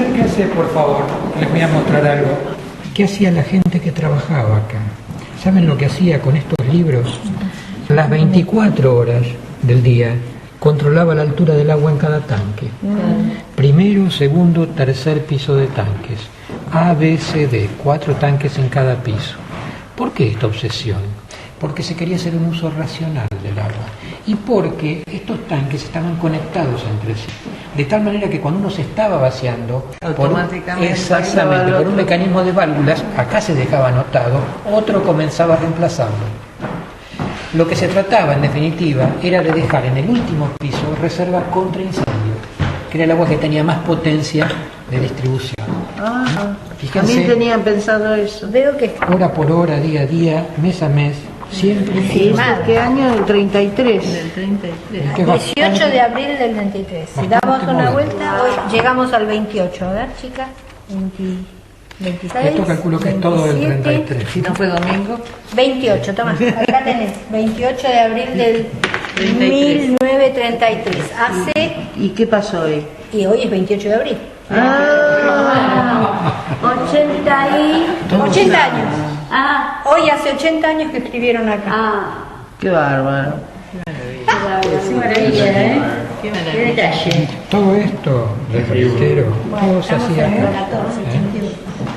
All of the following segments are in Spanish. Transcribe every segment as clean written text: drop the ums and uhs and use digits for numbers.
Acérquense, por favor, les voy a mostrar algo. ¿Qué hacía la gente que trabajaba acá? ¿Saben lo que hacía con estos libros? Las 24 horas del día controlaba la altura del agua en cada tanque. Primero, segundo, tercer piso de tanques. A, B, C, D, 4 tanques en cada piso. ¿Por qué esta obsesión? Porque se quería hacer un uso racional del agua y porque estos tanques estaban conectados entre sí, de tal manera que cuando uno se estaba vaciando, exactamente, por un mecanismo de válvulas, acá se dejaba anotado, otro comenzaba a reemplazarlo. Lo que se trataba, en definitiva, era de dejar en el último piso reserva contra incendio, que era el agua que tenía más potencia de distribución. Fíjense, también tenían pensado eso. Veo que hora por hora, día a día, mes a mes, siempre. Sí, ¿qué año? El 33. del 33. Es que 18 de abril del 23. Si damos una vuelta, hoy llegamos al 28. A ver, chicas. 26. Esto calculo que es todo del 27, 33. Si no fue domingo. 28, toma, acá tenés. 28 de abril del 1933. Hace. ¿Y qué pasó hoy? Y hoy es 28 de abril. 80 años. Hoy hace 80 años que escribieron acá. Qué bárbaro. Qué maravilla, ¿eh? Qué detalle. Todo esto, les reitero, todo se hacía acá.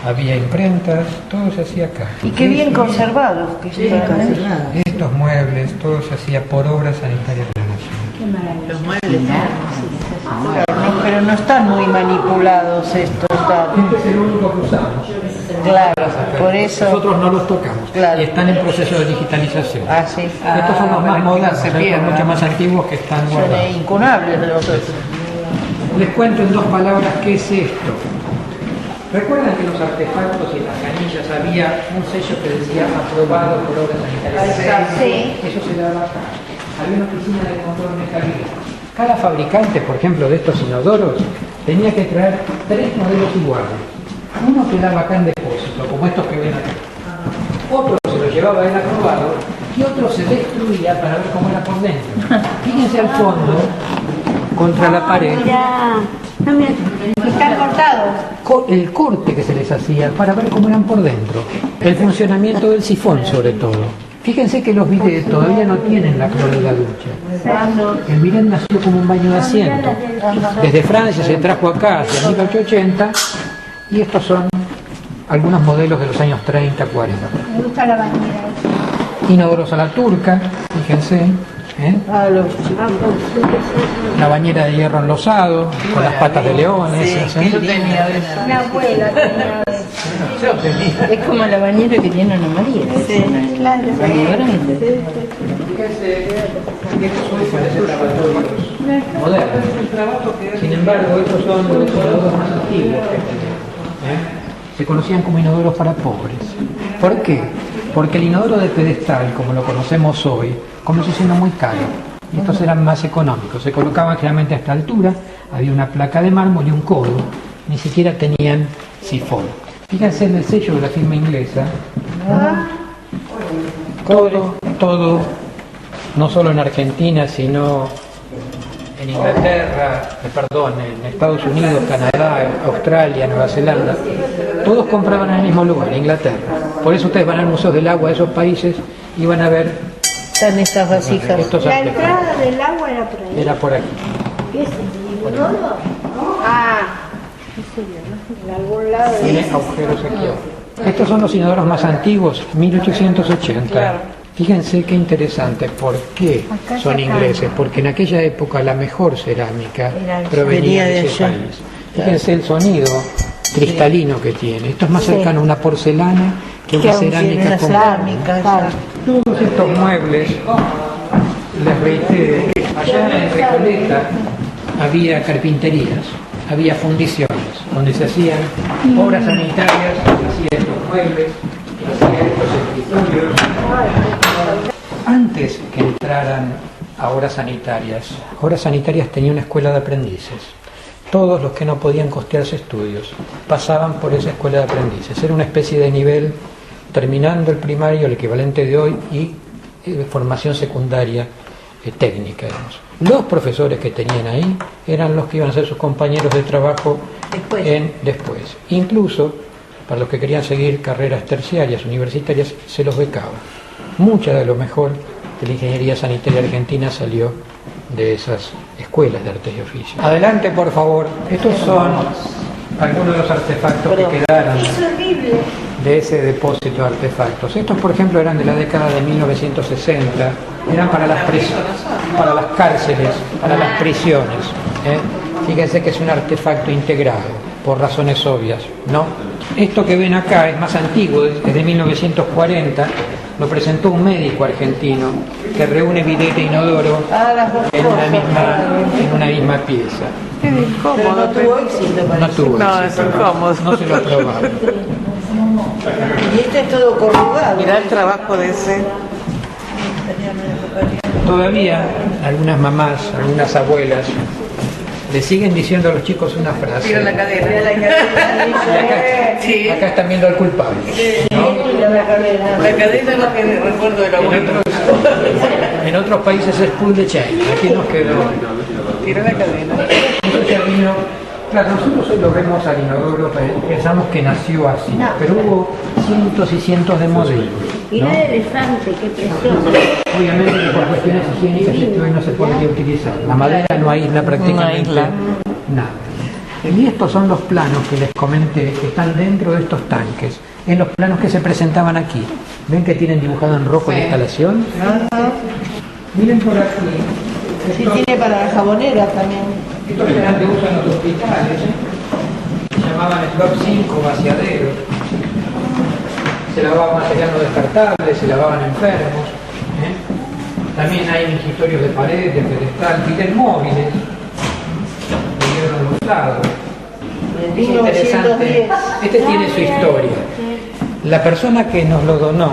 Había imprentas, todo se hacía acá. Y qué bien conservados que están, ¿eh? Estos muebles, todo se hacía por obras sanitarias de la Nación. Qué maravilla. Los muebles, no, pero no están muy manipulados estos datos. Este es el único que usamos. Claro, por eso. Nosotros no los tocamos. Claro. Y están en proceso de digitalización. Sí. Estos son los más modernos, son mucho más antiguos que están Son guardados. incunables de los otros. Les cuento en 2 palabras qué es esto. ¿Recuerdan que en los artefactos y en las canillas había un sello que decía aprobado por obras sanitarias? Sí. Eso se daba acá. Había una oficina de control de calidad. Cada fabricante, por ejemplo, de estos inodoros, tenía que traer 3 modelos iguales. Uno quedaba acá en depósito, como estos que ven acá. Otro se lo llevaba él aprobado y otro se destruía para ver cómo era por dentro. Fíjense al fondo, contra la pared, Están cortados. el corte que se les hacía para ver cómo eran por dentro. El funcionamiento del sifón, sobre todo. Fíjense que los bidets todavía no tienen la cloro de la ducha. El bidet nació como un baño de asiento. Desde Francia se trajo acá hacia 1880 y estos son algunos modelos de los años 30, 40. Me gusta la bañera. Inodoros a la turca, fíjense. La bañera de hierro enlosado, con las patas de leones. Una abuela tenía eso. Es como la bañera que tiene Ana María. Sí, claro. Modernos. Sin embargo, estos son los inodoros más antiguos que tenemos. Se conocían como inodoros para pobres. ¿Por qué? Porque el inodoro de pedestal, como lo conocemos hoy, comenzó siendo muy caro. Y estos eran más económicos. Se colocaban generalmente a esta altura, había una placa de mármol y un codo. Ni siquiera tenían sifón. Fíjense en el sello de la firma inglesa. Todo, no solo en Argentina, sino en Inglaterra, en Estados Unidos, Canadá, Australia, Nueva Zelanda, todos compraban en el mismo lugar, en Inglaterra. Por eso ustedes van al Museo del Agua de esos países y van a ver Están estas vasijas. estos La artefactos. entrada del agua era por ahí. Era por aquí. ¿Qué es el inodoro? En algún lado. Tiene agujeros aquí. Estos son los inodoros más antiguos, 1880. Fíjense qué interesante. ¿Por qué son ingleses? Porque en aquella época la mejor cerámica provenía de ese país. Fíjense el sonido cristalino que tiene. Esto es más cercano a una porcelana que una cerámica común. Todos estos muebles, les reitero, allá en Recoleta había carpinterías, había fundiciones, donde se hacían obras sanitarias, se hacían estos muebles, se hacían estos escritorios. Antes que entraran a Obras Sanitarias tenía una escuela de aprendices. Todos los que no podían costearse estudios pasaban por esa escuela de aprendices. Era una especie de nivel, terminando el primario, el equivalente de hoy, y formación secundaria técnica, digamos. Los profesores que tenían ahí eran los que iban a ser sus compañeros de trabajo después. Incluso, para los que querían seguir carreras terciarias, universitarias, se los becaba. Mucha de lo mejor de la ingeniería sanitaria argentina salió de esas escuelas de artes y oficios. Adelante, por favor. Estos son algunos de los artefactos que quedaron de ese depósito de artefactos. Estos, por ejemplo, eran de la década de 1960, eran para las cárceles, para las prisiones. Fíjense que es un artefacto integrado, por razones obvias, ¿no? Esto que ven acá es más antiguo, es de 1940, lo presentó un médico argentino que reúne bidet e inodoro en una misma pieza. Qué incómodo, no tuvo éxito. No tuvo No, éxito. es incómodo. No se lo probaron. Y este es todo corrugado. Mirá el trabajo de ese. Todavía algunas mamás, algunas abuelas, le siguen diciendo a los chicos una frase. Tira la cadena. Sí. Acá están viendo al culpable. La cadena es lo que recuerdo del abuelo. En otros países es pull the chain. Aquí nos quedó. Tira la cadena. Entonces vino, claro, nosotros hoy lo vemos al inodoro, pensamos que nació así, pero hubo cientos y cientos de modelos. Mirá ¿no? el elefante, qué precioso. Obviamente que por cuestiones higiénicas esto hoy no se podría utilizar. La madera no aísla prácticamente No aísla. nada. Y estos son los planos que les comenté, que están dentro de estos tanques, en los planos que se presentaban aquí. ¿Ven que tienen dibujado en rojo la instalación? Miren por aquí. Sí, tiene para la jabonera también. Estos eran de uso en los hospitales, se llamaban slot 5 vaciaderos. Se lavaban material no descartable, se lavaban enfermos. También hay mingitorios de pared, de pedestal, y móviles, de hierro usado. Es interesante. Este tiene su historia. La persona que nos lo donó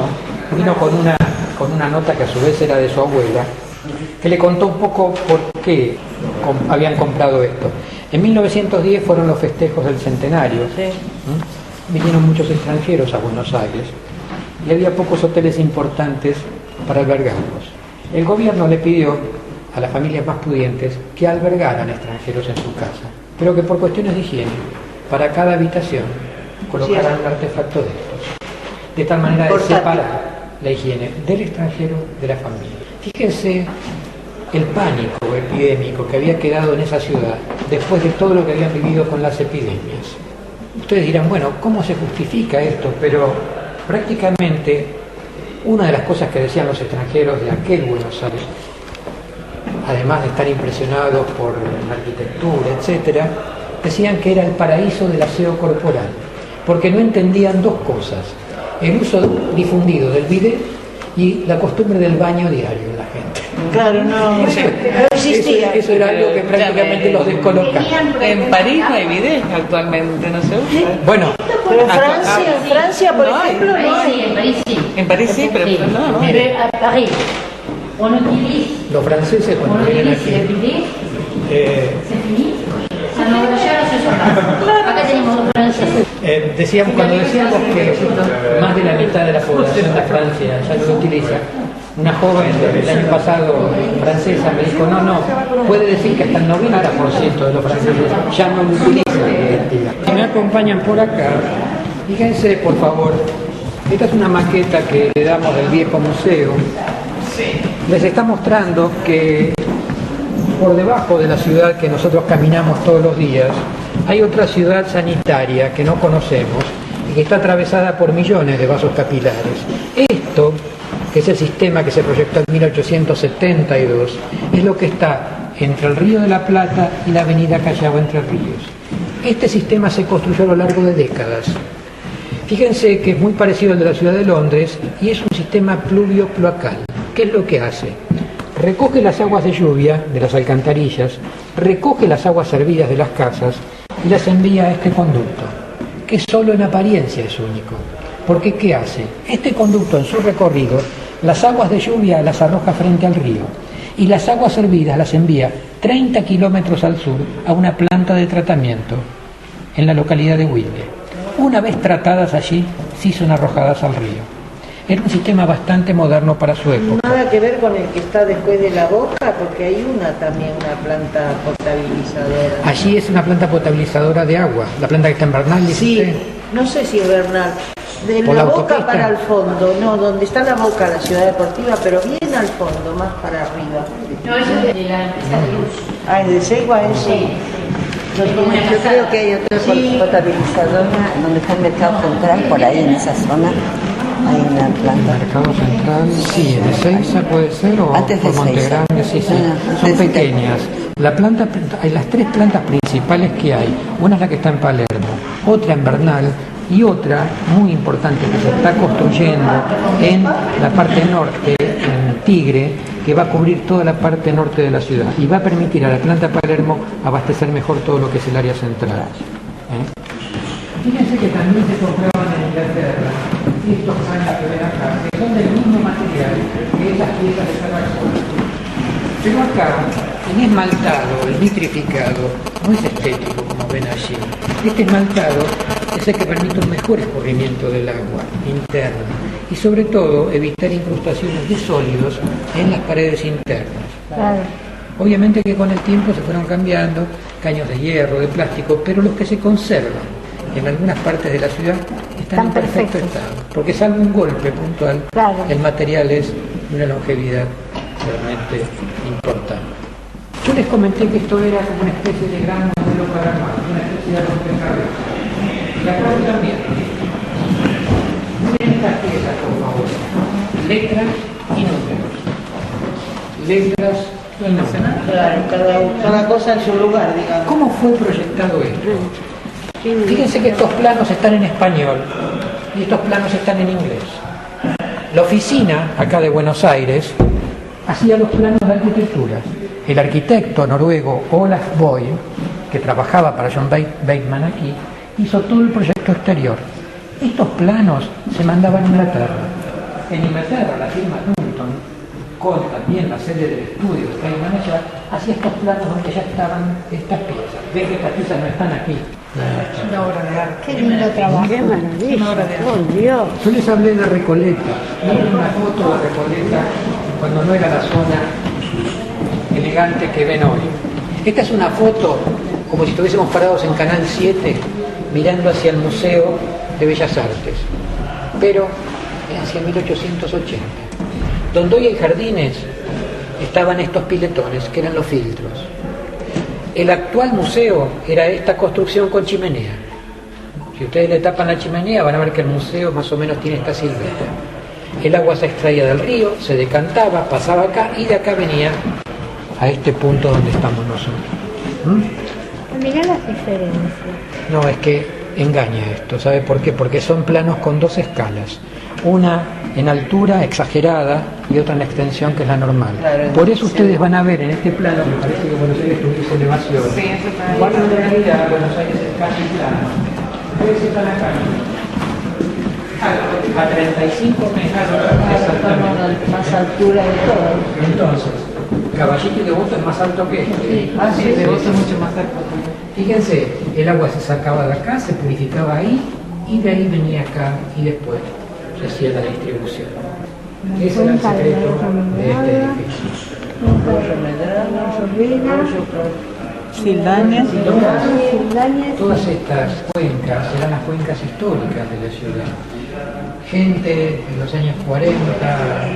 vino con una nota que a su vez era de su abuela, que le contó un poco por qué habían comprado esto. En 1910 fueron los festejos del centenario. Vinieron muchos extranjeros a Buenos Aires y había pocos hoteles importantes para albergarlos. El gobierno le pidió a las familias más pudientes que albergaran extranjeros en su casa, pero que por cuestiones de higiene, para cada habitación colocaran un artefacto de estos, de tal manera de separar la higiene del extranjero de la familia. Fíjense el pánico epidémico que había quedado en esa ciudad después de todo lo que habían vivido con las epidemias. Ustedes dirán, bueno, ¿cómo se justifica esto? Pero prácticamente una de las cosas que decían los extranjeros de aquel Buenos Aires, además de estar impresionados por la arquitectura, etcétera, decían que era el paraíso del aseo corporal, porque no entendían dos cosas: el uso difundido del bidet y la costumbre del baño diario en la gente. Claro, no existía. Eso era algo que prácticamente los descolocaba. En París no hay bidet actualmente, no se usa. Bueno, Pero Francia, por no hay. ejemplo, no hay. En París sí. En París sí, pero no. Pero a París, on utilise, los franceses on cuando vienen utilise le aquí, bidet, eh, c'est fini. Ah non, ya no se usa más. Acá tenemos un francés. cuando decíamos que más de la mitad de la población de Francia ya no lo utiliza, una joven el año pasado francesa me dijo, no, puede decir que hasta el 90% de los franceses ya no lo utilizan. Si me acompañan por acá, fíjense por favor, esta es una maqueta que le damos del viejo museo. Les está mostrando que por debajo de la ciudad que nosotros caminamos todos los días, hay otra ciudad sanitaria que no conocemos y que está atravesada por millones de vasos capilares. Esto, que es el sistema que se proyectó en 1872, es lo que está entre el Río de la Plata y la avenida Callao Entre Ríos. Este sistema se construyó a lo largo de décadas. Fíjense que es muy parecido al de la ciudad de Londres y es un sistema pluvio-cloacal. ¿Qué es lo que hace? Recoge las aguas de lluvia de las alcantarillas, recoge las aguas servidas de las casas y las envía a este conducto, que solo en apariencia es único. Porque ¿qué hace? Este conducto en su recorrido, las aguas de lluvia las arroja frente al río y las aguas servidas las envía 30 kilómetros al sur a una planta de tratamiento en la localidad de Wilde. Una vez tratadas allí, sí son arrojadas al río. Era un sistema bastante moderno para su época. Nada que ver con el que está después de la Boca, porque hay también una planta potabilizadora. Allí es una planta potabilizadora de agua, la planta que está en Bernal, dice Sí, usted. no sé si Bernal. De ¿Por la la Boca autopista? para el fondo, no, donde está la Boca, la ciudad deportiva, pero bien al fondo, más para arriba. No, eso es de la empresa de luz. Ah, ¿es de Segua eso? Yo creo que hay otra potabilizadora donde está el mercado central, por ahí en esa zona hay una planta. Mercado Central, sí, de Seiza puede ser, o Antes de por Monte Seiza. Grande, sí, sí. No, Son desde- pequeñas. La planta, hay las tres plantas principales que hay. Una es la que está en Palermo, otra en Bernal y otra muy importante que se está construyendo en la parte norte, en Tigre, que va a cubrir toda la parte norte de la ciudad y va a permitir a la planta Palermo abastecer mejor todo lo que es el área central. Fíjense que también se compraban en Inglaterra estos paños que ven acá, que son del mismo material que esas piezas de Zaragoza. Pero acá, el esmaltado, el vitrificado, no es estético como ven allí. Este esmaltado es el que permite un mejor escurrimiento del agua interna y sobre todo evitar incrustaciones de sólidos en las paredes internas. Claro. Obviamente que con el tiempo se fueron cambiando caños de hierro, de plástico, pero los que se conservan en algunas partes de la ciudad están en perfecto estado, porque salvo un golpe puntual, Claro. el material es de una longevidad realmente importante. Yo les comenté que esto era como una especie de gran modelo para armar, una especie de rompecabezas. Y acá también. Miren estas piezas, por favor. Letras y números. Letras y números. Claro, cada cosa en su lugar, digamos. ¿Cómo fue proyectado esto? Fíjense que estos planos están en español y estos planos están en inglés. La oficina, acá de Buenos Aires, hacía los planos de arquitectura. El arquitecto noruego Olaf Boye, que trabajaba para John Bateman aquí, hizo todo el proyecto exterior. Estos planos se mandaban a Inglaterra. En Inglaterra, la firma Dunton, con también la sede del estudio de Bateman allá, hacía estos planos donde ya estaban estas piezas. Ven que estas piezas no están aquí. Una obra de arte. Qué lindo trabajo. ¡Qué maravilla! ¡Oh, Dios! Yo les hablé de Recoleta. Miren una foto de Recoleta cuando no era la zona elegante que ven hoy. Esta es una foto como si estuviésemos parados en Canal 7 mirando hacia el Museo de Bellas Artes, pero hacia 1880. Donde hoy hay jardines estaban estos piletones que eran los filtros. El actual museo era esta construcción con chimenea. Si ustedes le tapan la chimenea van a ver que el museo más o menos tiene esta silueta. El agua se extraía del río, se decantaba, pasaba acá y de acá venía a este punto donde estamos nosotros. Mirá las diferencias. No, es que engaña esto, ¿sabe por qué? Porque son planos con dos escalas. Una en altura exagerada y otra en extensión que es la normal. Claro, Por eso ustedes van a ver en este plano, me parece que Buenos Aires tuviese elevación. Sí, eso está Cuando en realidad Buenos Aires es casi plano. Ustedes están acá. A 35 metros exactamente. Más altura de todo. Entonces, Caballito y Devoto es más alto que este. Ah, sí, Devoto es mucho más alto. Fíjense, el agua se sacaba de acá, se purificaba ahí y de ahí venía acá y después se hacía la distribución. Ese era el secreto de este edificio. Sildañas. Todas estas cuencas eran las cuencas históricas de la ciudad. Gente en los años 40,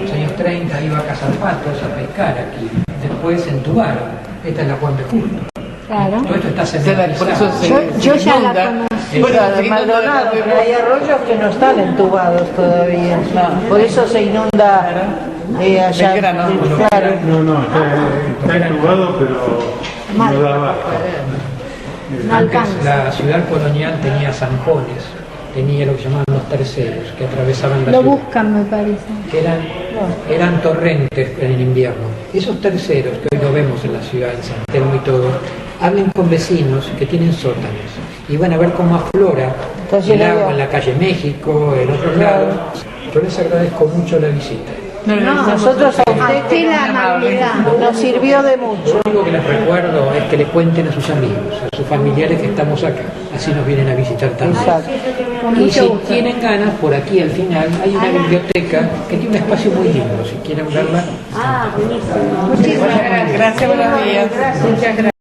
los años 30 iba a cazar patos, a pescar aquí. Después entubaron. Esta es la Juan de Justo. Claro. Todo esto está Por eso señalizado. Yo ya la inunda. conocí. Bueno, de Maldonado, pero hay arroyos que no están entubados todavía. Por eso se inunda allá. Belgrano. Claro. No, está entubado, pero Mal. no da abajo. No Antes alcanza. la ciudad colonial tenía zanjones, tenía lo que llamaban los terceros, que atravesaban la Lo ciudad, buscan, me parece. que eran torrentes en el invierno. Esos terceros, que hoy lo vemos en la ciudad, en San Telmo y todo, hablen con vecinos que tienen sótanos y van a ver cómo aflora el agua en la calle México, en otros lados. Yo les agradezco mucho la visita. Nosotros a A usted la amabilidad. nos sirvió de mucho. Lo único que les recuerdo es que le cuenten a sus amigos, a sus familiares que estamos acá. Así nos vienen a visitar también. Exacto. Con Y mucho si gusto. tienen ganas, por aquí al final hay una biblioteca que tiene un espacio muy lindo, si quieren verla. Muchísimas gracias. Gracias, buenos días. Muchas gracias.